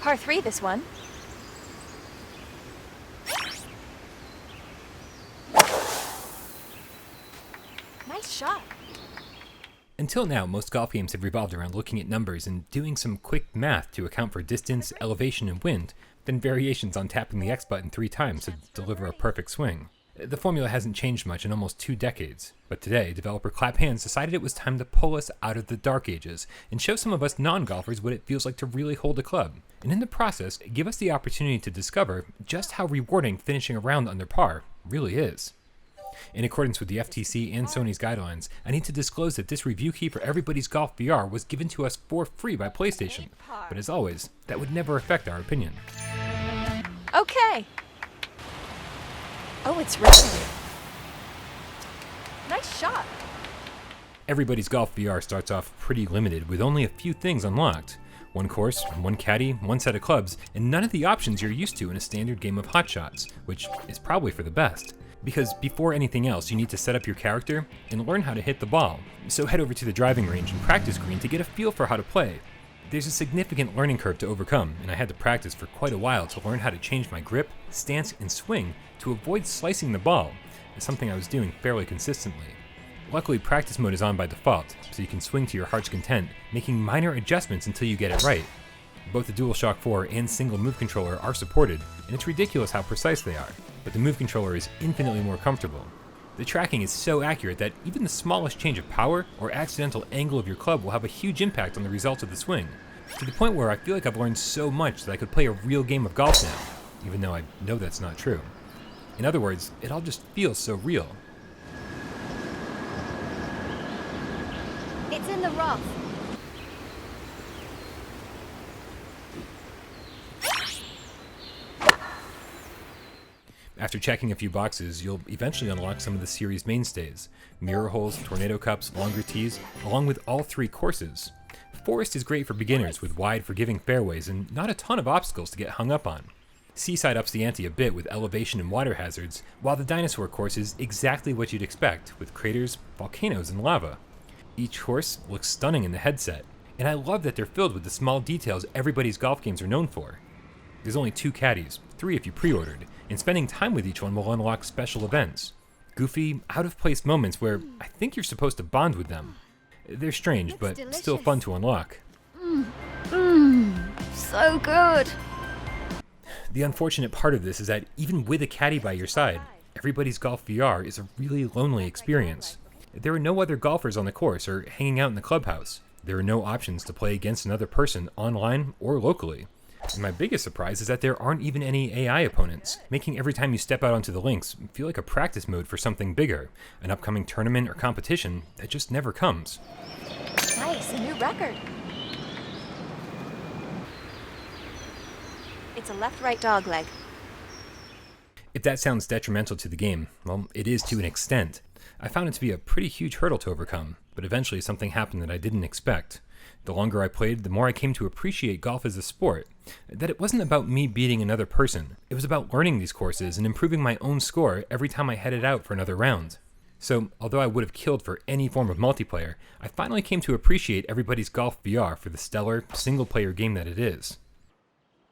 Par 3 this one. Nice shot. Until now, most golf games have revolved around looking at numbers and doing some quick math to account for distance, elevation, and wind, then variations on tapping the X button 3 times to deliver a perfect swing. The formula hasn't changed much in almost 2 decades, but today, developer Clap Hands decided it was time to pull us out of the dark ages and show some of us non-golfers what it feels like to really hold a club, and in the process, give us the opportunity to discover just how rewarding finishing a round under par really is. In accordance with the FTC and Sony's guidelines, I need to disclose that this review key for Everybody's Golf VR was given to us for free by PlayStation, but as always, that would never affect our opinion. Okay. Oh, it's raining. Nice shot. Everybody's Golf VR starts off pretty limited with only a few things unlocked. 1 course, 1 caddy, 1 set of clubs, and none of the options you're used to in a standard game of hot shots, which is probably for the best. Because before anything else, you need to set up your character and learn how to hit the ball. So head over to the driving range and practice green to get a feel for how to play. There's a significant learning curve to overcome, and I had to practice for quite a while to learn how to change my grip, stance, and swing to avoid slicing the ball, something I was doing fairly consistently. Luckily, practice mode is on by default, so you can swing to your heart's content, making minor adjustments until you get it right. Both the DualShock 4 and single move controller are supported, and it's ridiculous how precise they are, but the move controller is infinitely more comfortable. The tracking is so accurate that even the smallest change of power or accidental angle of your club will have a huge impact on the results of the swing, to the point where I feel like I've learned so much that I could play a real game of golf now, even though I know that's not true. In other words, it all just feels so real. It's in the rough. After checking a few boxes, you'll eventually unlock some of the series' mainstays: mirror holes, tornado cups, longer tees, along with all 3 courses. Forest is great for beginners with wide, forgiving fairways and not a ton of obstacles to get hung up on. Seaside ups the ante a bit with elevation and water hazards, while the dinosaur course is exactly what you'd expect, with craters, volcanoes, and lava. Each course looks stunning in the headset, and I love that they're filled with the small details Everybody's Golf games are known for. There's only 2 caddies, 3 if you pre-ordered, and spending time with each one will unlock special events. Goofy, out-of-place moments where I think you're supposed to bond with them. They're strange, but still fun to unlock. So good. The unfortunate part of this is that even with a caddy by your side, Everybody's Golf VR is a really lonely experience. There are no other golfers on the course or hanging out in the clubhouse. There are no options to play against another person online or locally. And my biggest surprise is that there aren't even any AI opponents, making every time you step out onto the links feel like a practice mode for something bigger, an upcoming tournament or competition that just never comes. Nice, a new record. It's a left-right dogleg. If that sounds detrimental to the game, well, it is to an extent. I found it to be a pretty huge hurdle to overcome, but eventually something happened that I didn't expect. The longer I played, the more I came to appreciate golf as a sport. That it wasn't about me beating another person. It was about learning these courses and improving my own score every time I headed out for another round. So, although I would have killed for any form of multiplayer, I finally came to appreciate Everybody's Golf VR for the stellar, single-player game that it is.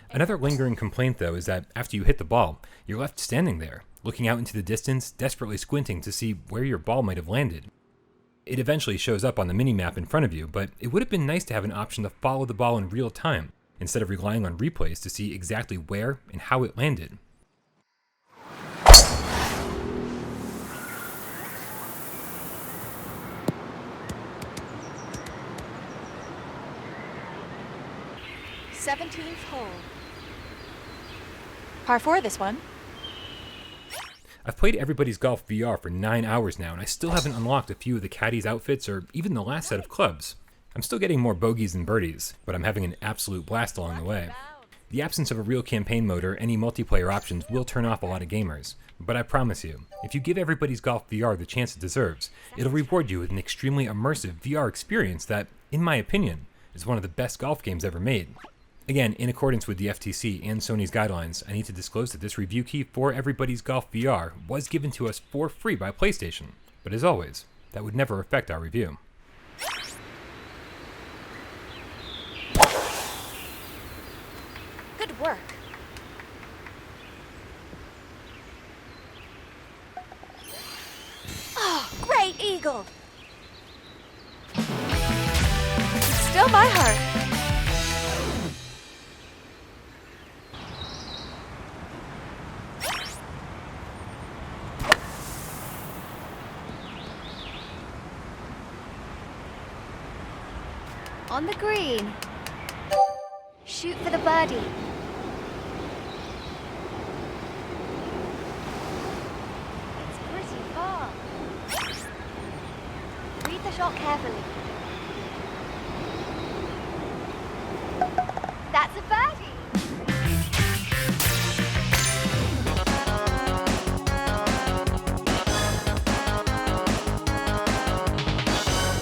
Another lingering complaint, though, is that after you hit the ball, you're left standing there, looking out into the distance, desperately squinting to see where your ball might have landed. It eventually shows up on the mini-map in front of you, but it would have been nice to have an option to follow the ball in real time, instead of relying on replays to see exactly where and how it landed. Seventeenth hole. Par 4 this one. I've played Everybody's Golf VR for 9 hours now, and I still haven't unlocked a few of the caddies' outfits or even the last set of clubs. I'm still getting more bogeys than birdies, but I'm having an absolute blast along the way. The absence of a real campaign mode or any multiplayer options will turn off a lot of gamers, but I promise you, if you give Everybody's Golf VR the chance it deserves, it'll reward you with an extremely immersive VR experience that, in my opinion, is one of the best golf games ever made. Again, in accordance with the FTC and Sony's guidelines, I need to disclose that this review key for Everybody's Golf VR was given to us for free by PlayStation, but as always, that would never affect our review. eagle. Still my heart. On the green. Shoot for the birdie. It's pretty far. Read the shot carefully.